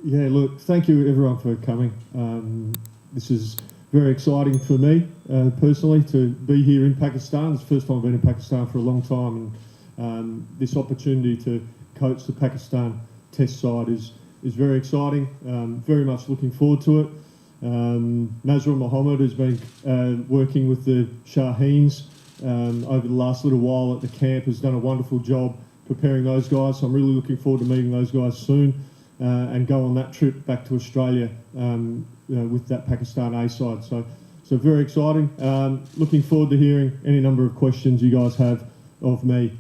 Yeah, look, thank you everyone for coming. This is very exciting for me personally to be here in Pakistan. It's the first time I've been in Pakistan for a long time, and this opportunity to coach the Pakistan Test side is very exciting. Very much looking forward to it. Nazrul Mohammed has been working with the Shaheens over the last little while at the camp, has done a wonderful job preparing those guys. So I'm really looking forward to meeting those guys soon and go on that trip back to Australia with that Pakistan A side. So very exciting. Looking forward to hearing any number of questions you guys have of me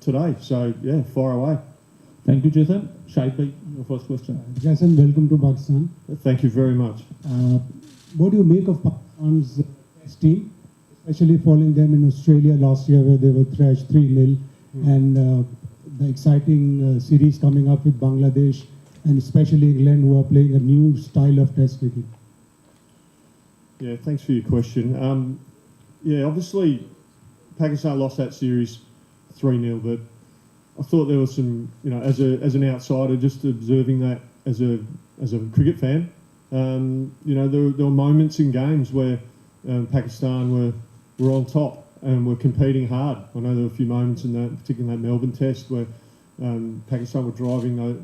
today. So yeah, fire away. Thank you, Jason. Shaun Tait, your first question. Jason, welcome to Pakistan. Thank you very much. What do you make of Pakistan's test team, especially following them in Australia last year where they were thrashed 3-0, and the exciting series coming up with Bangladesh and especially England, who are playing a new style of test cricket? Yeah, thanks for your question. Yeah, obviously Pakistan lost that series 3-0, but I thought there was some, as an outsider, just observing that as a cricket fan, there were moments in games where Pakistan were on top and were competing hard. I know there were a few moments in that, particularly in that Melbourne Test, where Pakistan were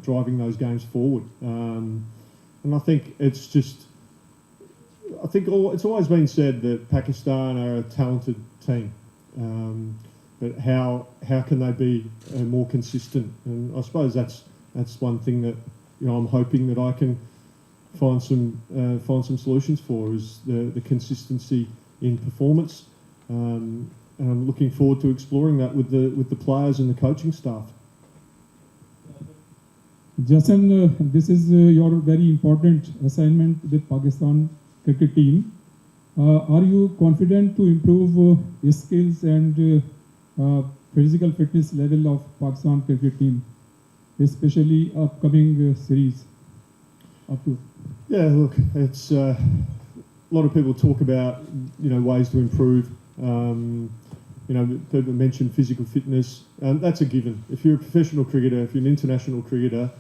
driving those games forward. And I think it's always been said that Pakistan are a talented team. But how can they be more consistent? And I suppose that's one thing that I'm hoping that I can find some solutions for, is the consistency in performance. And I'm looking forward to exploring that with the players and the coaching staff. Jason, this is your very important assignment with Pakistan cricket team. Are you confident to improve skills and physical fitness level of Pakistan cricket team, especially upcoming series? Yeah, look, it's a lot of people talk about ways to improve. People mention physical fitness, and that's a given. If you're a professional cricketer, if you're an international cricketer,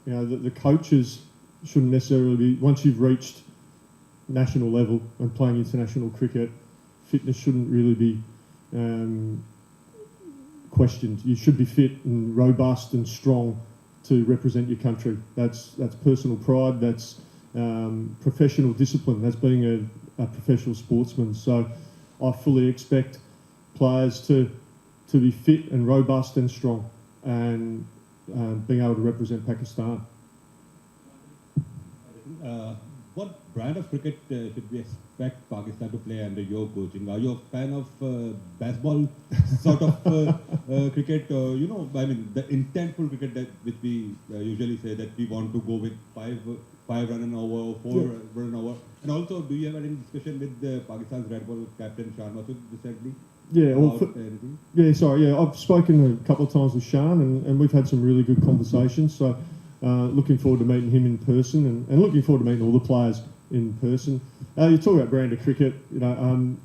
the coaches shouldn't necessarily be, once you've reached national level and playing international cricket, fitness shouldn't really be questioned. You should be fit and robust and strong to represent your country. That's personal pride. That's professional discipline. That's being a professional sportsman. So I fully expect players to be fit and robust and strong, and being able to represent Pakistan. What brand of cricket should we expect Pakistan to play under your coaching? Are you a fan of baseball sort of cricket? The intentful cricket which we usually say that we want to go with five run an over, four run an over. And also, do you have any discussion with Pakistan's red ball captain Shaun Tait recently? I've spoken a couple of times with Shaun, and we've had some really good conversations. So looking forward to meeting him in person, and looking forward to meeting all the players in person. You talk about brand of cricket. I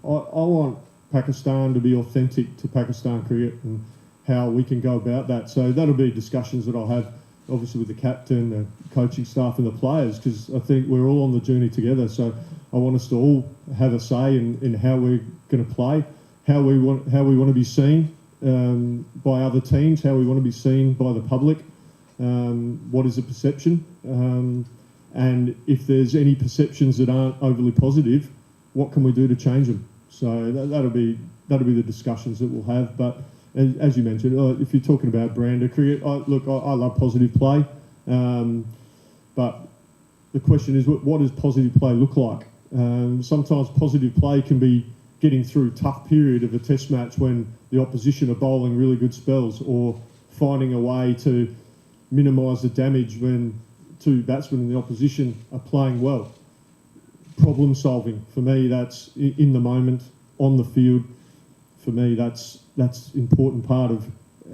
want Pakistan to be authentic to Pakistan cricket and how we can go about that. So that'll be discussions that I'll have, obviously, with the captain, the coaching staff, and the players, because I think we're all on the journey together. So I want us to all have a say in how we're going to play, how we want to be seen by other teams, how we want to be seen by the public. What is the perception? And if there's any perceptions that aren't overly positive, what can we do to change them? So that'll be the discussions that we'll have. But as you mentioned, if you're talking about brand of cricket, I love positive play. But the question is, what does positive play look like? Sometimes positive play can be getting through a tough period of a test match when the opposition are bowling really good spells, or finding a way to minimise the damage when two batsmen in the opposition are playing well. Problem solving, for me, that's in the moment, on the field. For me, that's important part of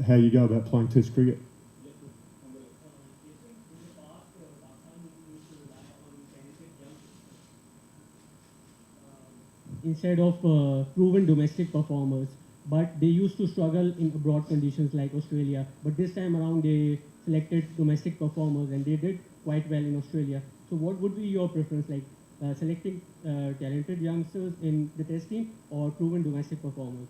how you go about playing test cricket. Instead of proven domestic performers, but they used to struggle in abroad conditions like Australia. But this time around, they selected domestic performers, and they did quite well in Australia. So what would be your preference, like selecting talented youngsters in the test team or proven domestic performers?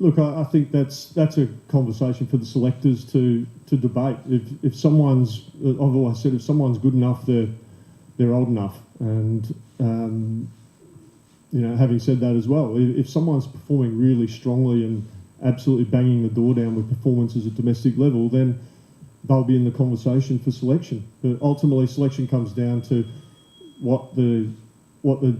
Look, I think that's a conversation for the selectors to debate. If someone's, I've always said, if someone's good enough, they're old enough. And you know, having said that as well, if someone's performing really strongly and absolutely banging the door down with performances at domestic level, then they'll be in the conversation for selection. But ultimately, selection comes down to what the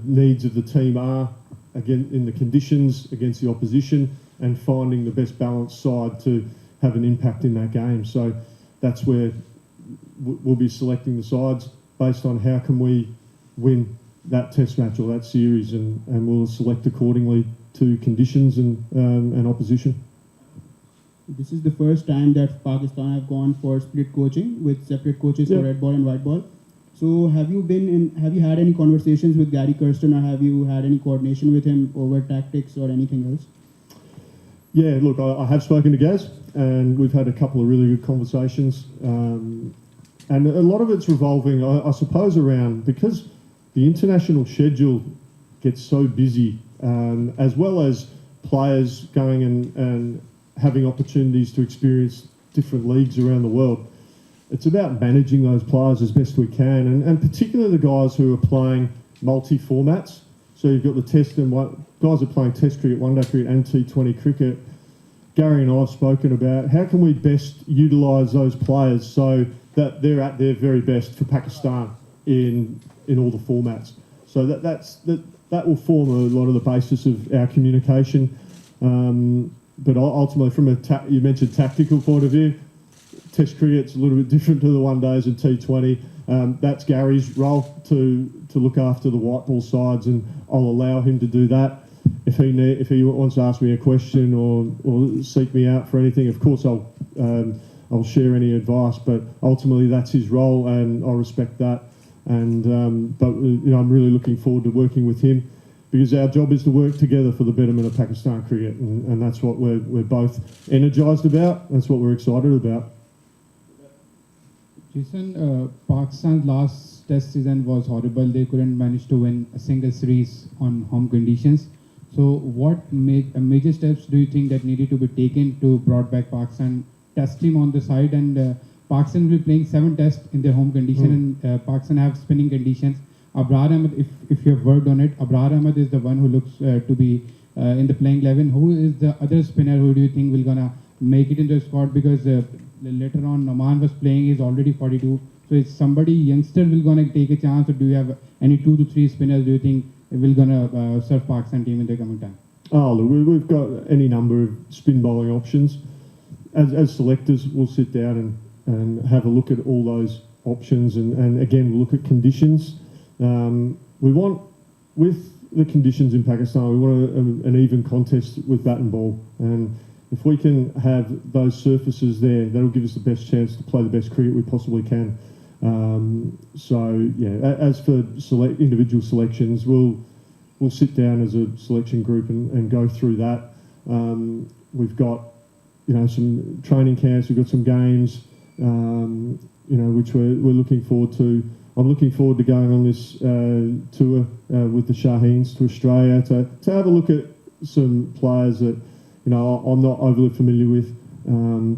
needs of the team are, again, in the conditions against the opposition, and finding the best balanced side to have an impact in that game. So that's where we'll be selecting the sides based on how can we win that test match or that series, and we'll select accordingly to conditions and opposition. This is the first time that Pakistan have gone for split coaching with separate coaches for red ball and white ball. So have you had any conversations with Gary Kirsten, or have you had any coordination with him over tactics or anything else? Yeah, look, I have spoken to Gaz, and we've had a couple of really good conversations. And a lot of it's revolving, I suppose, around, because the international schedule gets so busy, as well as players going and having opportunities to experience different leagues around the world. It's about managing those players as best we can, and particularly the guys who are playing multi-formats. So you've got the test and guys are playing test cricket, one-day cricket and T20 cricket. Gary and I have spoken about how can we best utilise those players so that they're at their very best for Pakistan in all the formats. So that will form a lot of the basis of our communication. But ultimately, from you mentioned tactical point of view, Test cricket's a little bit different to the one days and T20. That's Gary's role to look after the white ball sides, and I'll allow him to do that. If he wants to ask me a question or seek me out for anything, of course I'll share any advice. But ultimately, that's his role, and I respect that. And but you know, I'm really looking forward to working with him, because our job is to work together for the betterment of Pakistan cricket, and that's what we're both energised about. That's what we're excited about. Jason, Pakistan's last test season was horrible. They couldn't manage to win a single series on home conditions. So what major steps do you think that needed to be taken to brought back Pakistan test team on the side? And Pakistan will be playing 7 tests in their home condition, and Pakistan have spinning conditions. Abrar Ahmed, if you have worked on it, Abrar Ahmed is the one who looks to be in the playing 11. Who is the other spinner who do you think will gonna make it into the squad? Because later on, Noman was playing, he's already 42. So is somebody youngster will gonna take a chance, or do you have any 2 to 3 spinners do you think will gonna serve Pakistan team in the coming time? Oh, look, we've got any number of spin bowling options. As selectors, we'll sit down and have a look at all those options, and again, we'll look at conditions. We want, with the conditions in Pakistan, we want an even contest with bat and ball, and if we can have those surfaces there, that'll give us the best chance to play the best cricket we possibly can. So yeah, as for individual selections, we'll sit down as a selection group and go through that. We've got, you know, some training camps, we've got some games, you know, which we're looking forward to. I'm looking forward to going on this tour with the Shaheens to Australia to have a look at some players that, you know, I'm not overly familiar with,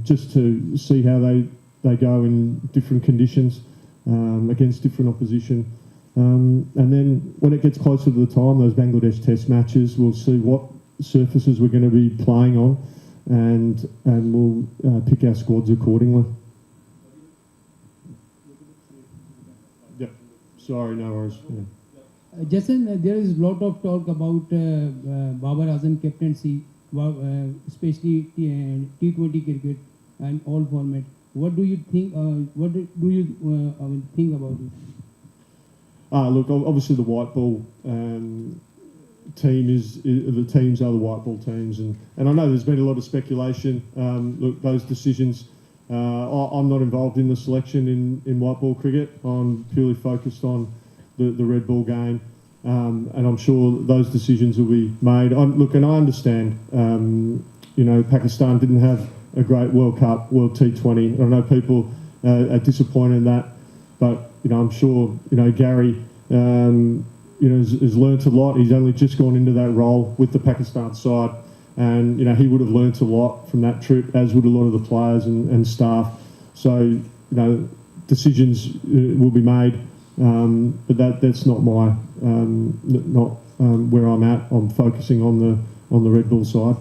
just to see how they go in different conditions against different opposition. And then when it gets closer to the time, those Bangladesh test matches, we'll see what surfaces we're going to be playing on, and we'll pick our squads accordingly. Yep. Sorry, no worries. Yeah. Jason, there is a lot of talk about Babar Azam captaincy, especially T20 cricket and all formats. What do you think? What do you think about it? Look, obviously the white ball team the teams are the white ball teams, and I know there's been a lot of speculation. Look, those decisions. I'm not involved in the selection in white ball cricket. I'm purely focused on the red ball game, and I'm sure those decisions will be made. Look, and I understand. You know, Pakistan didn't have a great World Cup, World T20. I know people disappointed in that. But I'm sure Gary has learnt a lot. He's only just gone into that role with the Pakistan side, and he would have learnt a lot from that trip, as would a lot of the players and staff. So decisions will be made, but that's not my where I'm at. I'm focusing on the Red Bull side.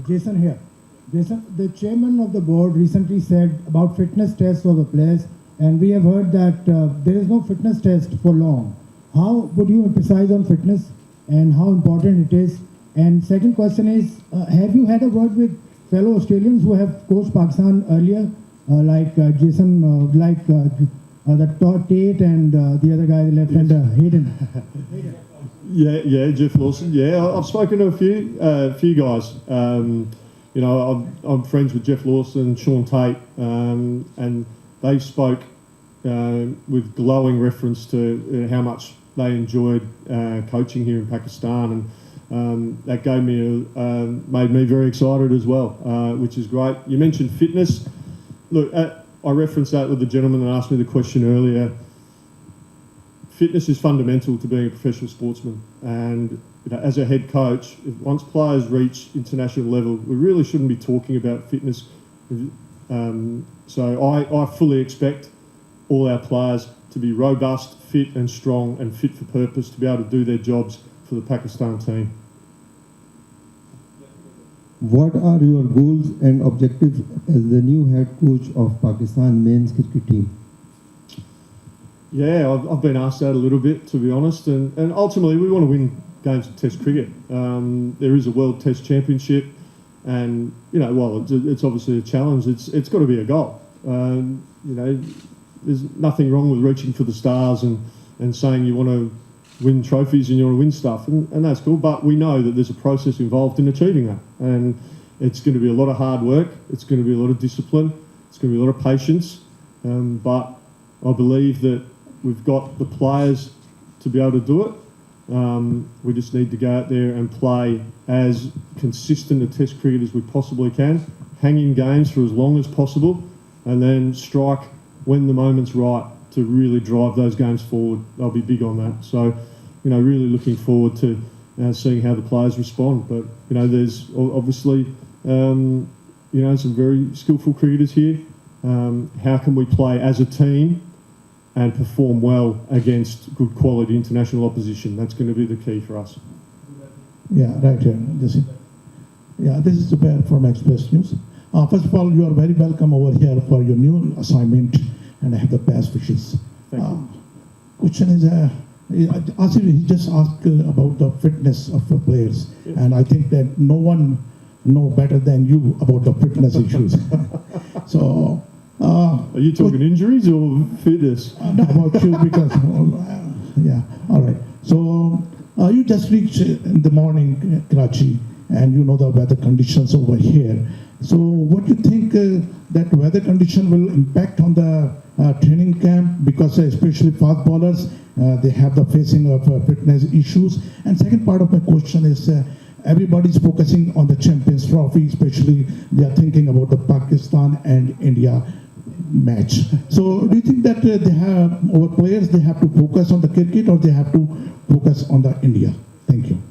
Jason here. Jason, the chairman of the board recently said about fitness tests of the players, and we have heard that there is no fitness test for long. How would you emphasize on fitness and how important it is? And second question is, have you had a word with fellow Australians who have coached Pakistan earlier, like Jason, the Tait and the other guy, the left-hander, Hayden? Yeah, Jeff Lawson. Yeah, I've spoken to a few guys. I'm friends with Jeff Lawson, Shaun Tait, and they spoke with glowing reference to how much they enjoyed coaching here in Pakistan, and that made me very excited as well, which is great. You mentioned fitness. Look, I referenced that with the gentleman that asked me the question earlier. Fitness is fundamental to being a professional sportsman, and as a head coach, once players reach international level, we really shouldn't be talking about fitness. So I fully expect all our players to be robust, fit and strong and fit for purpose to be able to do their jobs for the Pakistan team. What are your goals and objectives as the new head coach of Pakistan men's cricket team? Yeah, I've been asked that a little bit, to be honest, and ultimately we want to win games of Test cricket. There is a World Test Championship, and while it's obviously a challenge, it's got to be a goal. There's nothing wrong with reaching for the stars and saying you want to win trophies and you want to win stuff, and that's cool. But we know that there's a process involved in achieving that, and it's going to be a lot of hard work. It's going to be a lot of discipline. It's going to be a lot of patience. But I believe that we've got the players to be able to do it. We just need to go out there and play as consistent a Test cricket as we possibly can, hang in games for as long as possible, and then strike when the moment's right to really drive those games forward. I'll be big on that. So, really looking forward to seeing how the players respond. But, there's obviously, some very skillful cricketers here. How can we play as a team and perform well against good quality international opposition? That's going to be the key for us. Yeah, right here. This is Zubair from Express News. First of all, you are very welcome over here for your new assignment, and I have the best wishes. Thank you. Question is, Asif, he just asked about the fitness of the players, and I think that no one know better than you about the fitness issues. So, are you talking injuries or fitness? Not about you, because yeah, all right. So you just reached in the morning Karachi, and you know the weather conditions over here. So what do you think that weather condition will impact on the training camp? Because especially fast bowlers, they have the facing of fitness issues. And second part of my question is, everybody's focusing on the Champions Trophy, especially they are thinking about the Pakistan and India match. So do you think that our players, they have to focus on the cricket, or they have to focus on the India? Thank you.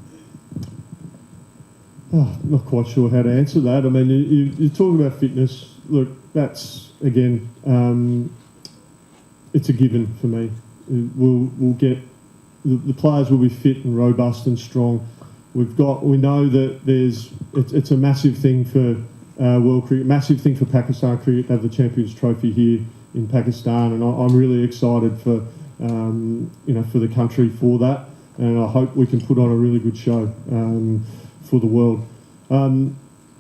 Not quite sure how to answer that. I mean, you talk about fitness. Look, that's, again, it's a given for me. We'll get, the players will be fit and robust and strong. We know that it's a massive thing for world cricket, massive thing for Pakistan cricket to have the Champions Trophy here in Pakistan, and I'm really excited for for the country for that, and I hope we can put on a really good show for the world.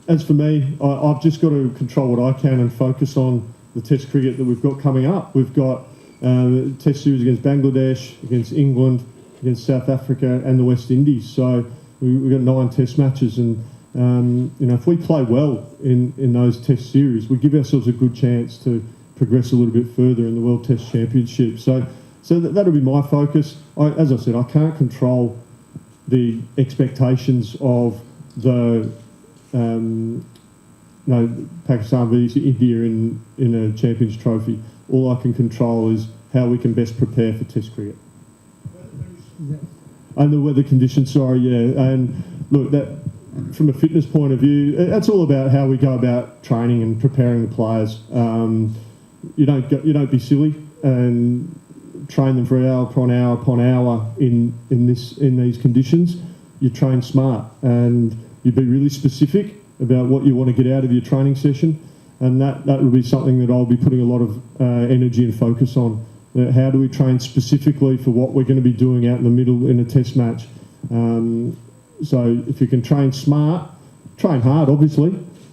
As for me, I've just got to control what I can and focus on the Test cricket that we've got coming up. We've got Test series against Bangladesh, against England, against South Africa, and the West Indies. So we've got 9 Test matches, and if we play well in those Test series, we give ourselves a good chance to progress a little bit further in the World Test Championship. So that'll be my focus. As I said, I can't control the expectations of the Pakistan v India in a Champions Trophy. All I can control is how we can best prepare for Test cricket. And the weather conditions, sorry, yeah. And look, that from a fitness point of view, that's all about how we go about training and preparing the players. You don't be silly and train them for hour upon hour upon hour in these conditions. You train smart and you be really specific about what you want to get out of your training session, and that will be something that I'll be putting a lot of energy and focus on. How do we train specifically for what we're going to be doing out in the middle in a Test match? So if you can train smart, train hard obviously,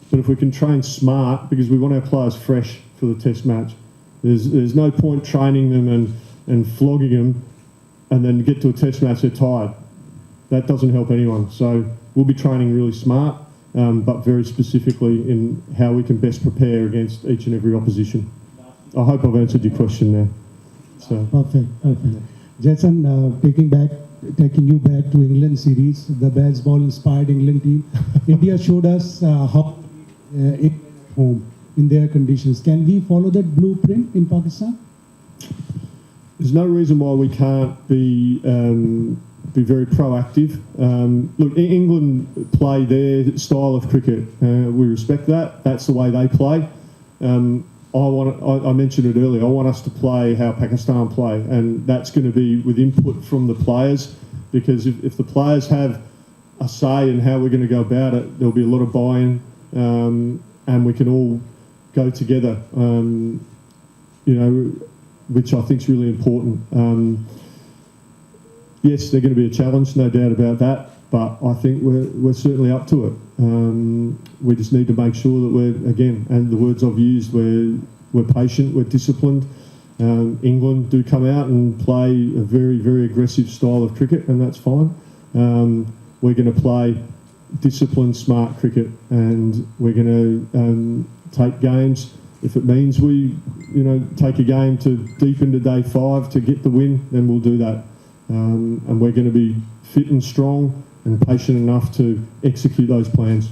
but if we can train smart, because we want our players fresh for the Test match. There's no point training them and flogging them and then get to a Test match they're tired. That doesn't help anyone. So we'll be training really smart, but very specifically in how we can best prepare against each and every opposition. I hope I've answered your question there. So. Perfect. Jason, taking you back to England series, the baseball inspired England team. India showed us how England at home in their conditions. Can we follow that blueprint in Pakistan? There's no reason why we can't be very proactive. Look, England play their style of cricket. We respect that. That's the way they play. I mentioned it earlier. I want us to play how Pakistan play, and that's going to be with input from the players. Because if the players have a say in how we're going to go about it, there'll be a lot of buy-in, and we can all go together. Which I think is really important. Yes, they're going to be a challenge, no doubt about that. But I think we're certainly up to it. We just need to make sure that we're, again, and the words I've used, we're patient, we're disciplined. England do come out and play a very, very aggressive style of cricket, and that's fine. We're going to play disciplined, smart cricket, and we're going to take games. If it means we, take a game to deep into day 5 to get the win, then we'll do that. And we're going to be fit and strong and patient enough to execute those plans.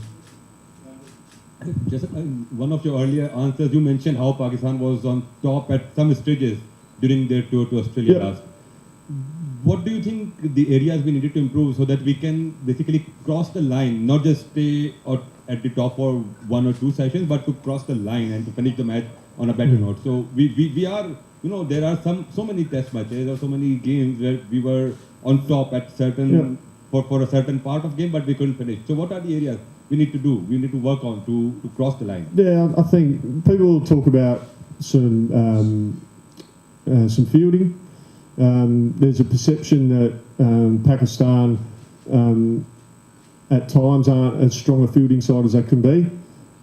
Just one of your earlier answers, you mentioned how Pakistan was on top at some stages during their tour to Australia last. What do you think the areas we needed to improve so that we can basically cross the line, not just stay at the top for 1 or 2 sessions, but to cross the line and to finish the match on a better note? So we are, there are so many test matches or so many games where we were on top at certain for a certain part of game, but we couldn't finish. So what are the areas we need to do? We need to work on to cross the line. Yeah, I think people will talk about some fielding. There's a perception that Pakistan at times aren't as strong a fielding side as they can be.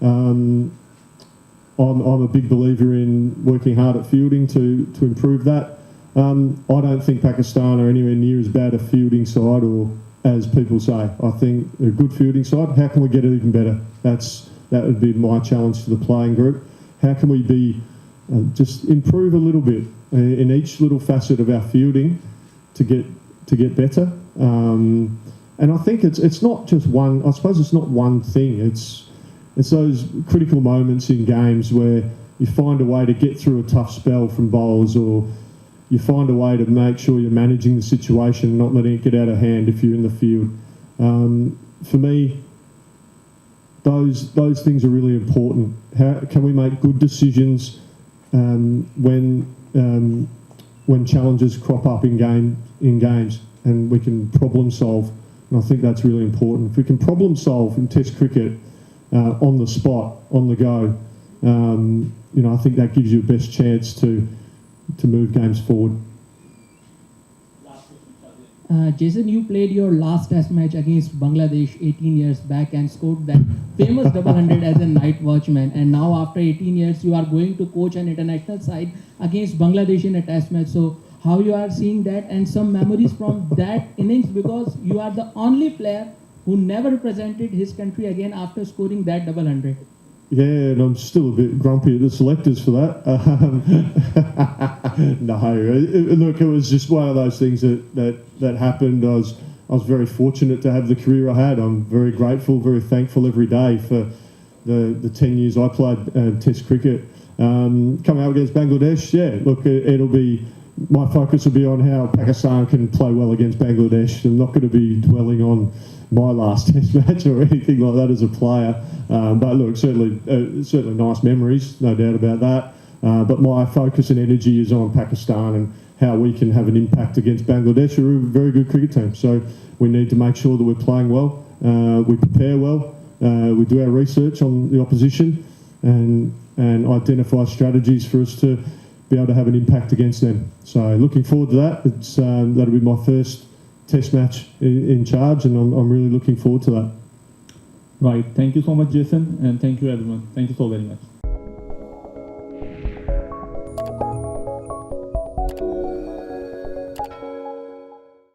I'm a big believer in working hard at fielding to improve that. I don't think Pakistan are anywhere near as bad a fielding side or as people say. I think a good fielding side. How can we get it even better? That would be my challenge to the playing group. How can we be just improve a little bit in each little facet of our fielding to get better? And I think it's not just one. I suppose it's not one thing. It's those critical moments in games where you find a way to get through a tough spell from bowlers, or you find a way to make sure you're managing the situation and not letting it get out of hand if you're in the field. For me, those things are really important. How can we make good decisions when challenges crop up in games, and we can problem solve? And I think that's really important. If we can problem solve in Test cricket on the spot, on the go, I think that gives you the best chance to move games forward. Jason, you played your last test match against Bangladesh 18 years back and scored that famous double 100 as a night watchman, and now after 18 years you are going to coach an international side against Bangladesh in a test match. So how you are seeing that, and some memories from that innings, because you are the only player who never represented his country again after scoring that double 100. Yeah, and I'm still a bit grumpy at the selectors for that. No, look, it was just one of those things that happened. I was very fortunate to have the career I had. I'm very grateful, very thankful every day for the 10 years I played Test cricket. Coming up against Bangladesh, yeah, look, it'll be, my focus will be on how Pakistan can play well against Bangladesh. I'm not going to be dwelling on my last Test match or anything like that as a player. But look, certainly nice memories, no doubt about that. But my focus and energy is on Pakistan and how we can have an impact against Bangladesh, who are a very good cricket team. So we need to make sure that we're playing well, we prepare well, we do our research on the opposition, and identify strategies for us to be able to have an impact against them. So looking forward to that. That'll be my first Test match in charge, and I'm really looking forward to that. Right. Thank you so much, Jason, and thank you everyone. Thank you so very much.